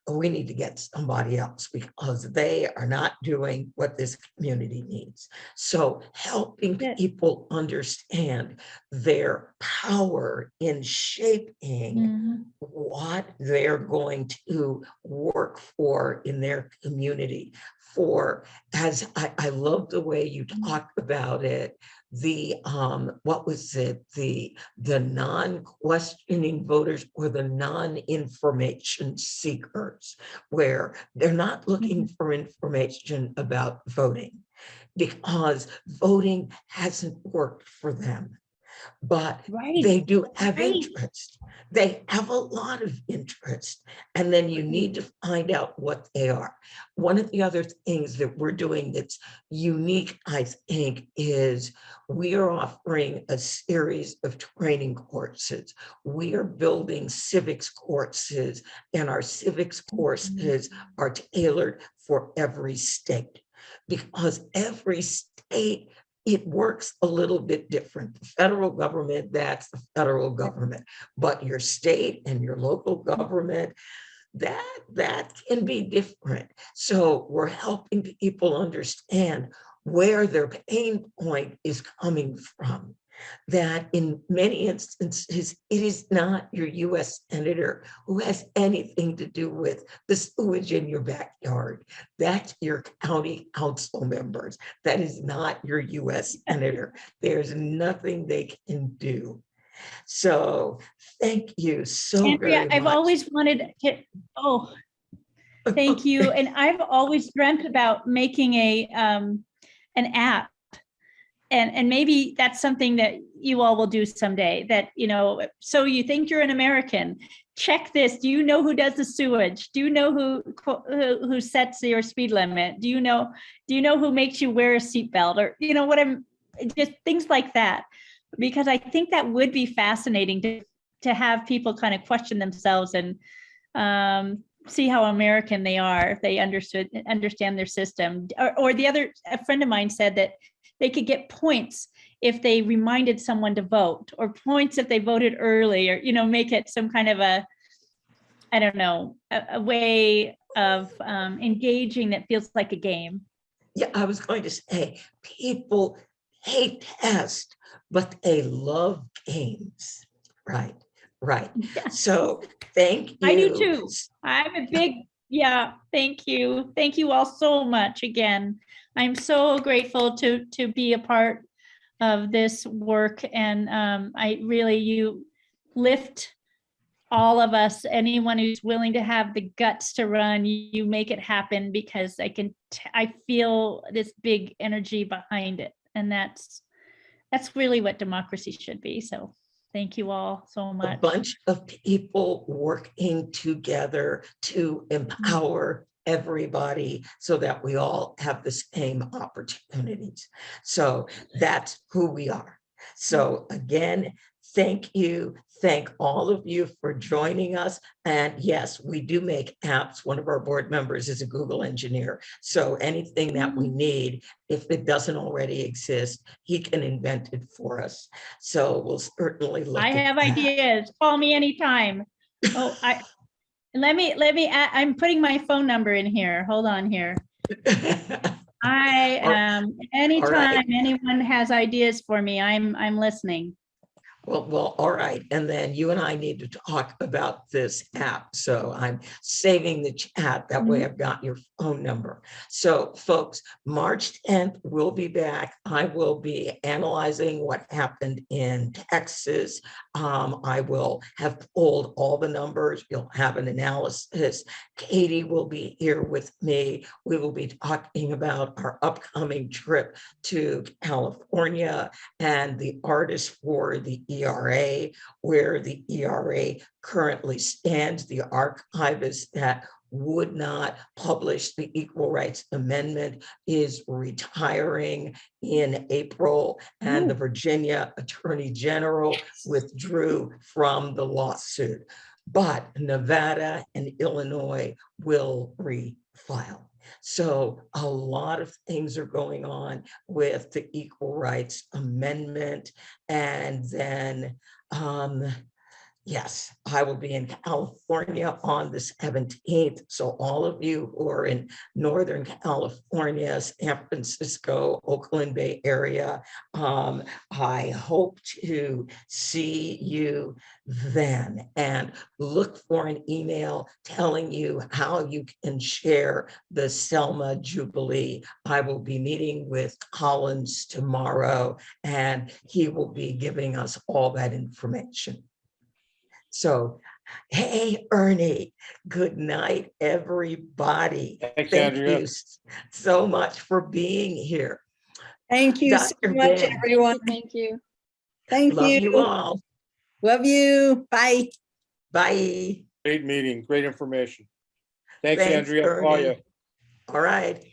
S1: we need to get somebody else, because they are not doing what this community needs. So helping people understand their power in shaping what they're going to work for in their community. For, as I love the way you talked about it, the what was it, the non-questioning voters or the non-information seekers, where they're not looking for information about voting because voting hasn't worked for them. but
S6: Right.
S1: they do have
S6: Right.
S1: interest. They have a lot of interest. And then you need to find out what they are. One of the other things that we're doing that's unique, I think, is we are offering a series of training courses. We are building civics courses, and our civics courses are tailored for every state, because every state, it works a little bit different. The federal government, that's the federal government, but your state and your local government, that can be different. So we're helping people understand where their pain point is coming from. That in many instances, it is not your US senator who has anything to do with the sewage in your backyard. That's your county council members. That is not your US senator. There's nothing they can do. So thank you so
S6: Andrea,
S1: very
S6: I've
S1: much.
S6: always wanted to, oh, thank you. And I've always dreamt about making an app. And maybe that's something that you all will do someday, that, so you think you're an American, check this. Do you know who does the sewage? Do you know who sets your speed limit? Do you know who makes you wear a seatbelt? Or, just things like that. Because I think that would be fascinating to have people kind of question themselves and see how American they are, if they understand their system. Or a friend of mine said that they could get points if they reminded someone to vote, or points if they voted early, or, make it some kind of a way of engaging that feels like a game.
S1: Yeah, I was going to say, people hate tests, but they love games. Right.
S6: Yes.
S1: So thank you.
S6: I do too. I'm a big, thank you. Thank you all so much again. I'm so grateful to be a part of this work. And you lift all of us, anyone who's willing to have the guts to run, you make it happen, because I feel this big energy behind it. And that's really what democracy should be. So thank you all so much.
S1: A bunch of people working together to empower everybody so that we all have the same opportunities. So that's who we are. So again, thank you. Thank all of you for joining us. And yes, we do make apps. One of our board members is a Google engineer. So anything that we need, if it doesn't already exist, he can invent it for us. So we'll certainly look
S6: I
S1: at
S6: have
S1: that.
S6: ideas. Call me anytime. Oh, let me I'm putting my phone number in here. Hold on here. I am, anytime anyone has ideas for me, I'm listening.
S1: Well, all right. And then you and I need to talk about this app. So I'm saving the chat. That way I've got your phone number. So folks, March 10th, we'll be back. I will be analyzing what happened in Texas. I will have pulled all the numbers. You'll have an analysis. Katie will be here with me. We will be talking about our upcoming trip to California and the artist for the ERA, where the ERA currently stands. The archivist that would not publish the Equal Rights Amendment is retiring in April, and the Virginia Attorney General withdrew from the lawsuit. But Nevada and Illinois will refile. So a lot of things are going on with the Equal Rights Amendment. And then, yes, I will be in California on the 17th. So all of you who are in Northern California, San Francisco, Oakland Bay area, I hope to see you then, and look for an email telling you how you can share the Selma Jubilee. I will be meeting with Collins tomorrow, and he will be giving us all that information. So, hey, Ernie, good night, everybody.
S7: Thanks,
S1: Thank
S7: Andrea.
S1: you so much for being here.
S5: Thank you so
S1: Dr.
S5: much,
S1: Ben.
S5: everyone.
S4: Thank you.
S5: Thank
S1: Love you
S5: you.
S1: all.
S5: Love you. Bye.
S1: Bye.
S7: Great meeting, great information. Thanks,
S1: Thanks,
S7: Andrea. Call
S1: Ernie.
S7: you.
S1: All right.